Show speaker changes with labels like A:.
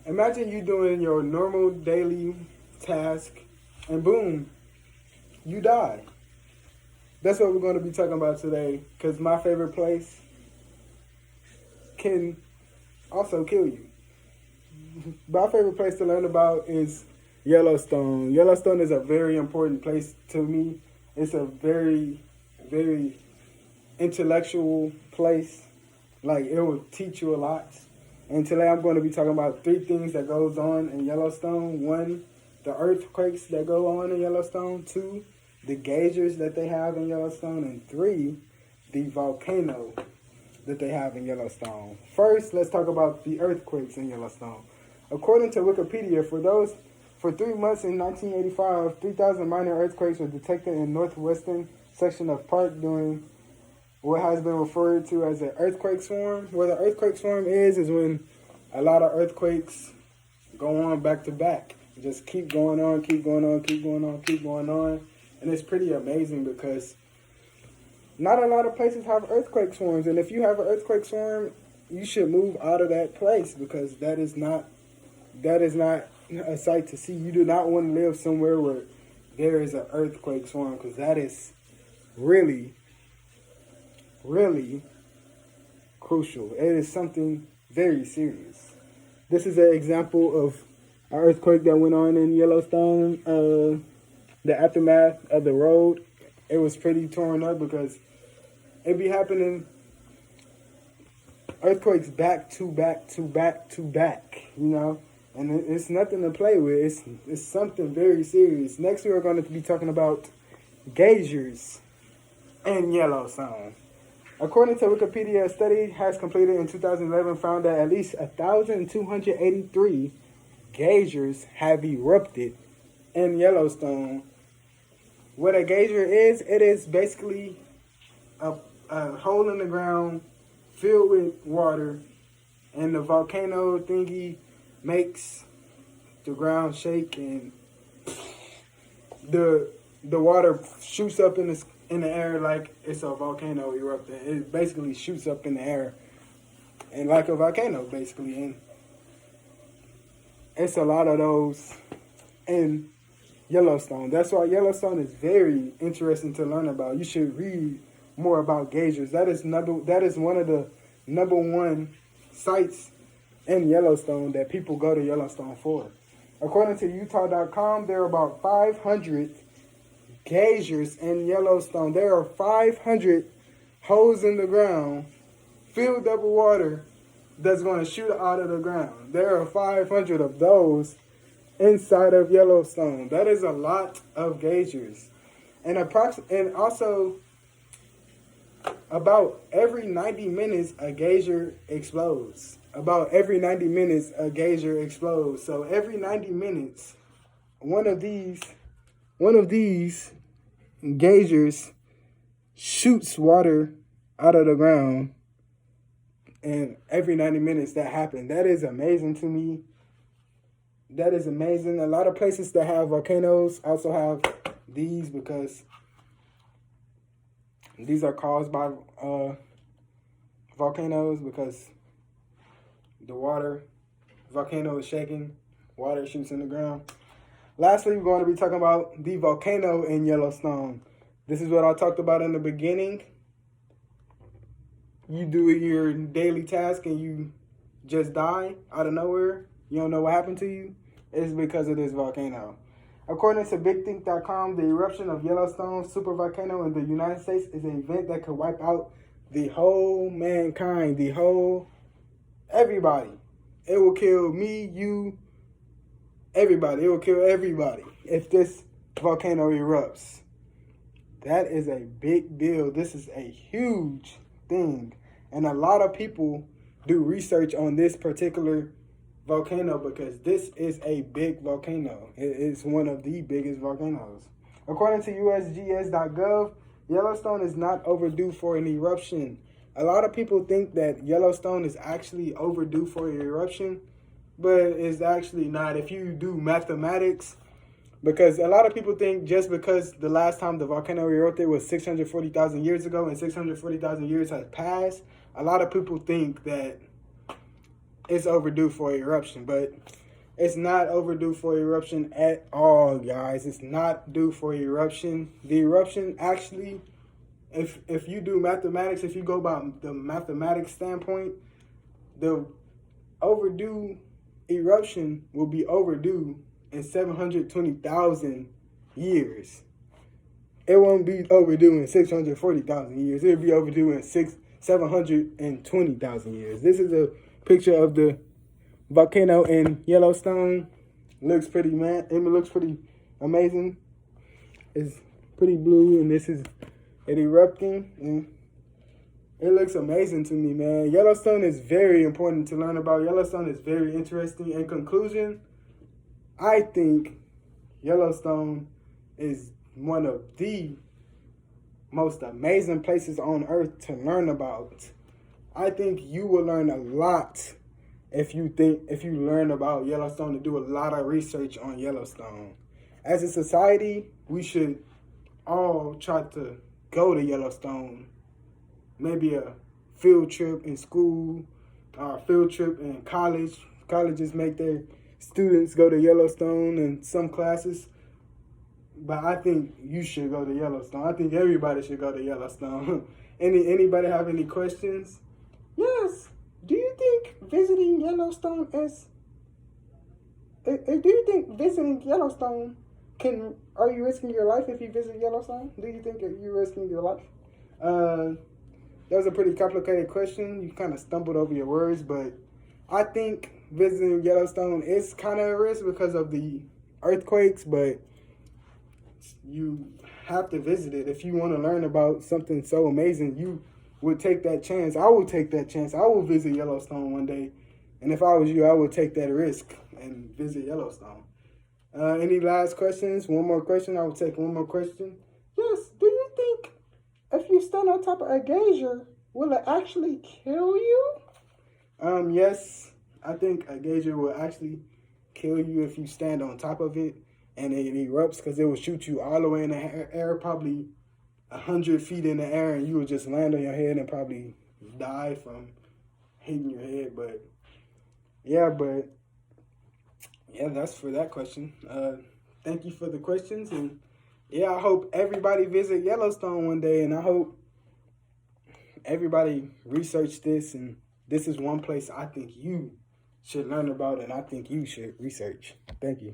A: Imagine you doing your normal daily task, and boom, you die. That's what we're going to be talking about today. Because my favorite place can also kill you. My favorite place to learn about is Yellowstone. Yellowstone is a very important place to me. It's a very, very intellectual place. Like, it will teach you a lot. And today I'm going to be talking about three things that goes on in Yellowstone. One, the earthquakes that go on in Yellowstone. Two, the geysers that they have in Yellowstone. And three, the volcano that they have in Yellowstone. First, let's talk about the earthquakes in Yellowstone. According to Wikipedia, for 3 months in 1985, 3,000 minor earthquakes were detected in northwestern section of park during what has been referred to as an earthquake swarm. What an earthquake swarm is when a lot of earthquakes go on back to back. Just keep going on, keep going on, keep going on, keep going on. And it's pretty amazing because not a lot of places have earthquake swarms. And if you have an earthquake swarm, you should move out of that place because that is not a sight to see. You do not want to live somewhere where there is an earthquake swarm because that is really, really crucial. It is something very serious. This is an example of an earthquake that went on in Yellowstone. The aftermath of the road, it was pretty torn up because it be happening earthquakes back to back to back to back, and it's nothing to play with. It's something very serious. Next, we are going to be talking about geysers in Yellowstone. According to Wikipedia, a study has completed in 2011 found that at least 1,283 geysers have erupted in Yellowstone. What a geyser is, it is basically a hole in the ground filled with water, and the volcano thingy makes the ground shake, and the water shoots up in the air like it's a volcano erupting. It basically shoots up in the air, and like a volcano basically. And it's a lot of those in Yellowstone. That's why Yellowstone is very interesting to learn about. You should read more about geysers. That is one of the number one sites in Yellowstone that people go to Yellowstone for. According to Utah.com, there are about 500 geysers in Yellowstone. There are 500 holes in the ground filled up with water that's going to shoot out of the ground. There are 500 of those inside of Yellowstone. That is a lot of geysers. And also about every 90 minutes a geyser explodes. About every 90 minutes a geyser explodes. So every 90 minutes one of these geysers shoots water out of the ground, and every 90 minutes that happens. That is amazing to me. That is amazing. A lot of places that have volcanoes also have these because these are caused by volcanoes because the volcano is shaking, water shoots in the ground. Lastly, we're going to be talking about the volcano in Yellowstone. This is what I talked about in the beginning. You do your daily task and you just die out of nowhere. You don't know what happened to you. It's because of this volcano. According to BigThink.com, the eruption of Yellowstone supervolcano in the United States is an event that could wipe out the whole mankind, everybody. It will kill me, you, everybody. It will kill everybody if this volcano erupts. That is a big deal. This is a huge thing. And a lot of people do research on this particular volcano because this is a big volcano. It is one of the biggest volcanoes. According to USGS.gov, Yellowstone is not overdue for an eruption. A lot of people think that Yellowstone is actually overdue for an eruption, but it's actually not. If you do mathematics, because a lot of people think just because the last time the volcano erupted was 640,000 years ago and 640,000 years has passed, a lot of people think that it's overdue for eruption, but it's not overdue for eruption at all, guys. It's not due for eruption. The eruption actually, if you do mathematics, if you go by the mathematics standpoint, the overdue eruption will be overdue in 720,000 years. It won't be overdue in 640,000 years. It'll be overdue in 720,000 years. This is a picture of the volcano in Yellowstone. Looks pretty, man. It looks pretty amazing. It's pretty blue, and this is it erupting, and it looks amazing to me, man. Yellowstone is very important to learn about. Yellowstone is very interesting. In conclusion, I think Yellowstone is one of the most amazing places on earth to learn about. I think you will learn a lot if you learn about Yellowstone, to do a lot of research on Yellowstone. As a society, we should all try to go to Yellowstone. Maybe a field trip in school, or a field trip in college. Colleges make their students go to Yellowstone in some classes. But I think you should go to Yellowstone. I think everybody should go to Yellowstone. Anybody have any questions? Yes. Do you think visiting Yellowstone are you risking your life if you visit Yellowstone? Do you think you're risking your life? That was a pretty complicated question. You kind of stumbled over your words, but I think visiting Yellowstone is kind of a risk because of the earthquakes, but you have to visit it. If you want to learn about something so amazing, you would take that chance. I will take that chance. I will visit Yellowstone one day. And if I was you, I would take that risk and visit Yellowstone. Any last questions? One more question. I will take one more question. Yes. Do you think if you stand on top of a geyser, will it actually kill you? Yes. I think a geyser will actually kill you if you stand on top of it and it erupts, because it will shoot you all the way in the air, probably 100 feet in the air, and you will just land on your head and probably die from hitting your head. But yeah, that's for that question. Thank you for the questions, and yeah, I hope everybody visit Yellowstone one day, and I hope everybody research this, and this is one place I think you should learn about, and I think you should research. Thank you.